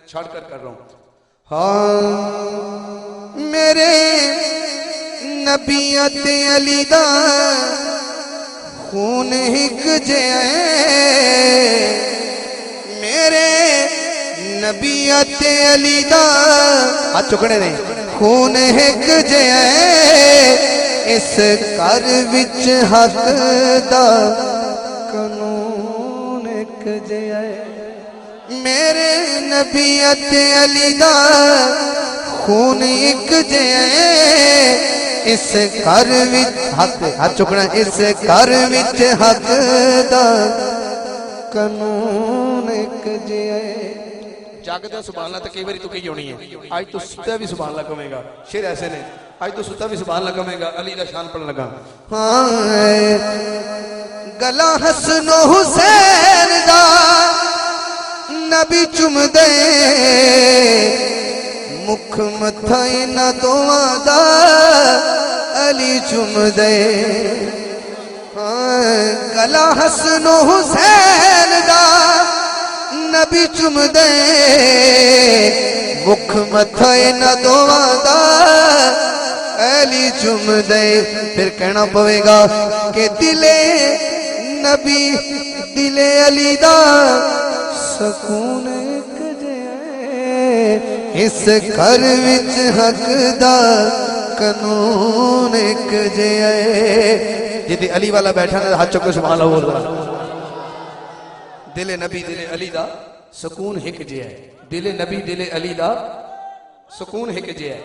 چھاڑ کر کر رہا ہوں. ہاں میرے نبی تے علی دا خون ہک جے میرے نبی تے علی دا ہاتھ چکنے نہیں خون ہک جے اس گھر وچ حق دا قانون ہک جے میرے نبی تے علی دا خون ہک جے اس گھر وچ ہاتھ چکنا اس گھر وچ حق دا قانون ہک جے جاگدہ سبحان اللہ تو کئی باری تو کہی ہونی ہے. آج تو ستا بھی سبحان اللہ کمے گا. شیر ایسے نے آج تو ستا بھی سبحان اللہ کمے گا. علی دا شان پڑھنے لگا. ہاں گلا حسن و حسین دا نبی چم دے مکھ متھائی نہ دوواں دا علی چم دے. ہاں گلا حسن و حسین دا نبی چم دے مکھ متھائی نہ دوواں دا علی چم دے. پھر کہنا پوے گا کہ دل نبی دل علی دا سکون ایک جے اس گھر وچ حق دا قانون ایک جے جدی علی والا بیٹھا نا ہاتھ چکے سبحان اللہ بول رہا. دل نبی دل علی دا سکون ہک جے ہے. دل نبی دل علی دا سکون ہک جے ہے.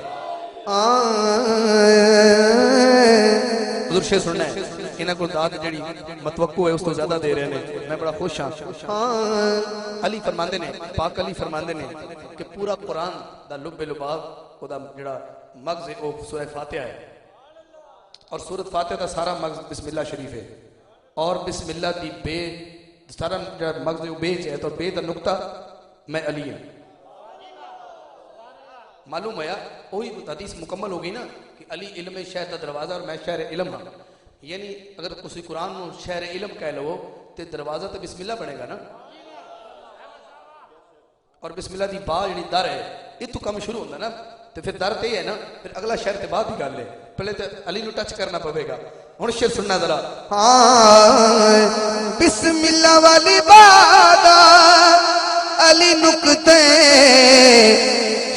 حضور شیر سننا ہے انہاں کو داد جڑی متوقع ہے اس تو زیادہ دے رہے ہیں. میں بڑا خوش ہاں. علی فرماندے نے پاک علی فرماندے نے کہ پورا قرآن دا لب لباب او دا جڑا مغز ہے او سورہ فاتحہ ہے. اور سورۃ فاتحہ دا سارا مغز بسم اللہ شریف ہے. اور بسم اللہ دی بے سارا جڑا مغز ہے وہ بے ہے تو بے دا نقطہ میں علی ہوں. معلوم ہے وہی حدیث مکمل ہو گئی نا کہ علی علم شہر دا دروازہ اور میں شہر علم ہاں. یعنی اگر کسی قرآن نو شہر علم کہہ لو تو دروازہ تو بسم اللہ بنے گا نا. اور بسم اللہ دی با جڑی در ہے یہ تو کم شروع ہوتا نا تو پھر در تے ہے نا پھر اگلا شہر تے بعد ہی گل ہے. پہلے تو علی نو ٹچ کرنا پوے گا. ہن شعر سننا ذرا. ہاں بسم اللہ والی بات علی نکتے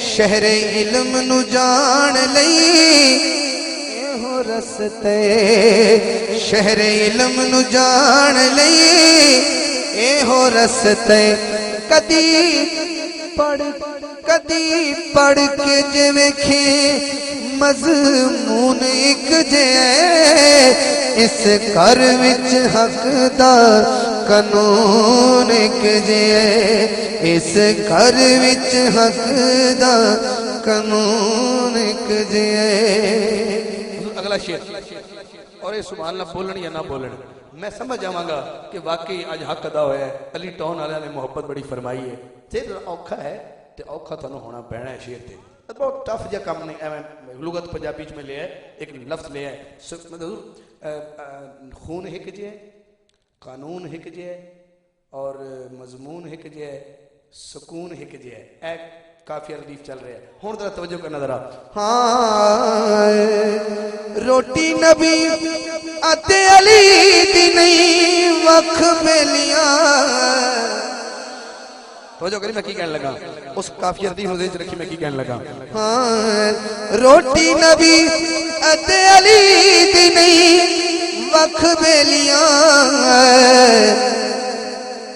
شہر علم نو جان لئی ہو رستے شہر علم نو جان لئی اے ہو رستے کدی پڑھ کے جے ویکھیں مضمون ایک جے اس گھر وچ حق دا قانون ایک جے اس گھر وچ حق دا قانون ایک جے. اگلا شعر اور یہ سبحان اللہ بولن یا نہ بولن میں سمجھ جاواں گا کہ واقعی آج حق ادا ہوا ہے. علی ٹاؤن والے نے محبت بڑی فرمائی ہے. تے اوکھا ہے تے اوکھا تھانوں ہونا پینا ہے. شعر تے بہت ٹف جا کام نہیں ایویں لغت پنجابی میں لے ہے ایک لفظ لے ہے خون ہک جے قانون ہک جے اور مضمون ہک جے سکون ہک جے اے کافی ردیف چل رہے ہیں. ہون ذرا توجہ کرنا ذرا. ہاں روٹی نبی اتے علی دی نہیں وکھ بیلیاں. توجہ کری میں کی کہنے لگا اس کافی ردیف حضرت رکھی میں کی کہنے لگا. ہاں روٹی نبی اتے علی دی نہیں وکھ بیلیاں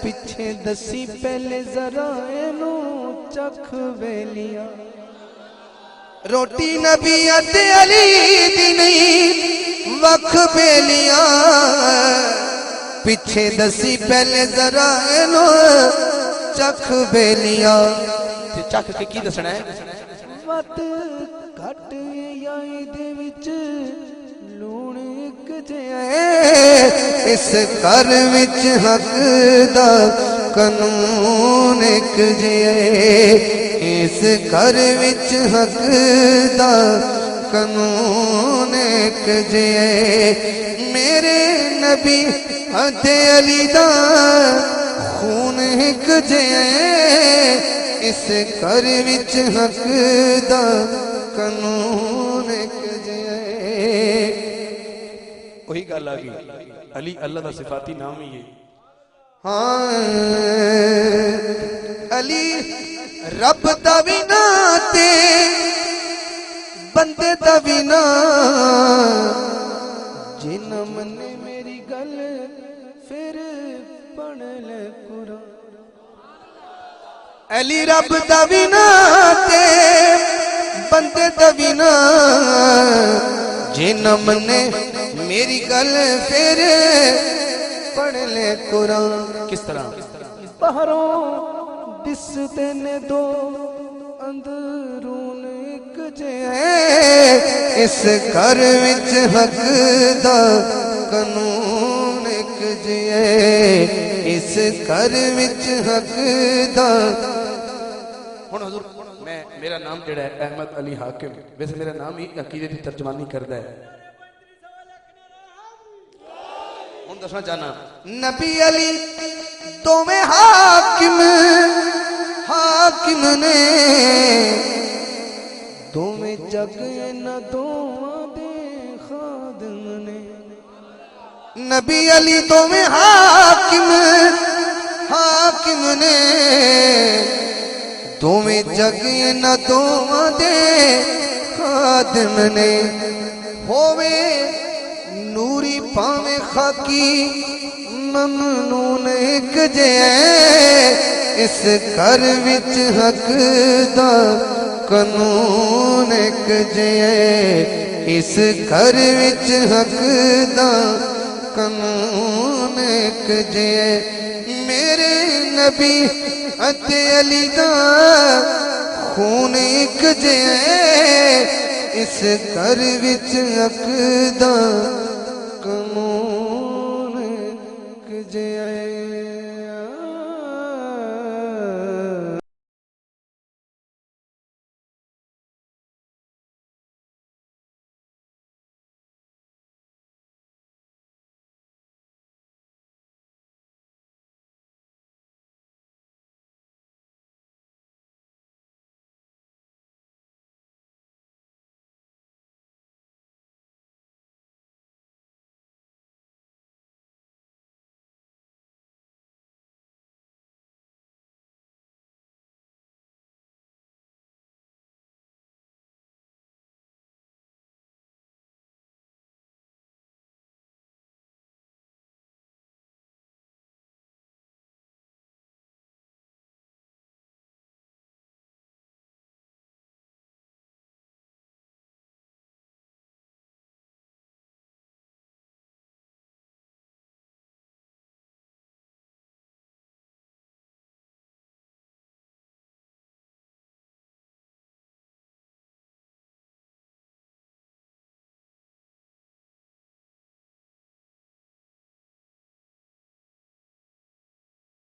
پیچھے دسی پہلے ذرا اینو چکھ ویلیاں. روٹی نبی اتے علی دی نہیں وکھ بیلیاں پیچھے دسی پہلے ذرا اینو چکھ بیلیاں. چکھ کے کی دسنا ہے وت گھٹ یائی دے وچ لون اک جے اس گھر وچ حق دا قانون اک جے اس گھر وچ حق دا قانون اک جے میرے نبی تے علی دا خون ہک جے اس گھر وچ حق دا قانون ایک جے وہی گل آ گئی علی اللہ دا صفاتی نام ہی ہے ہاں علی رب دا وی ناں تے بندے دا وی ناں جنہاں منے میری گل پھر پڑھ لے قرآن علی رب دا وی ناں تے بندے دا وی ناں جنہاں منے میری گل پھر پڑھ لے قرآن کس طرح باہروں دستے نے دو اندرون ایک جے اس گھر وچ حق دا قانون ایک جے اس گھر وچ حق دا ہن حضور میرا نام جڑا ہے احمد علی حاکم ویسے میرا نام ہی عقیدے کی ترجمانی کردا ہے ہن دسنا چاہنا نبی علی تو میں حاکم نے دو میں جگ نہ دو دے خادم نے نبی علی تو میں حاکم نے دو میں جگ نہ دو دے خادم نے ہووے نوری پاویں خاکی ممنون ایک جے اس گھر وچ حق دا قانون ایک جے اس گھر وچ حق دا قانون ایک جے میرے نبی اتے علی دا خون ایک جے اس گھر وچ حق دا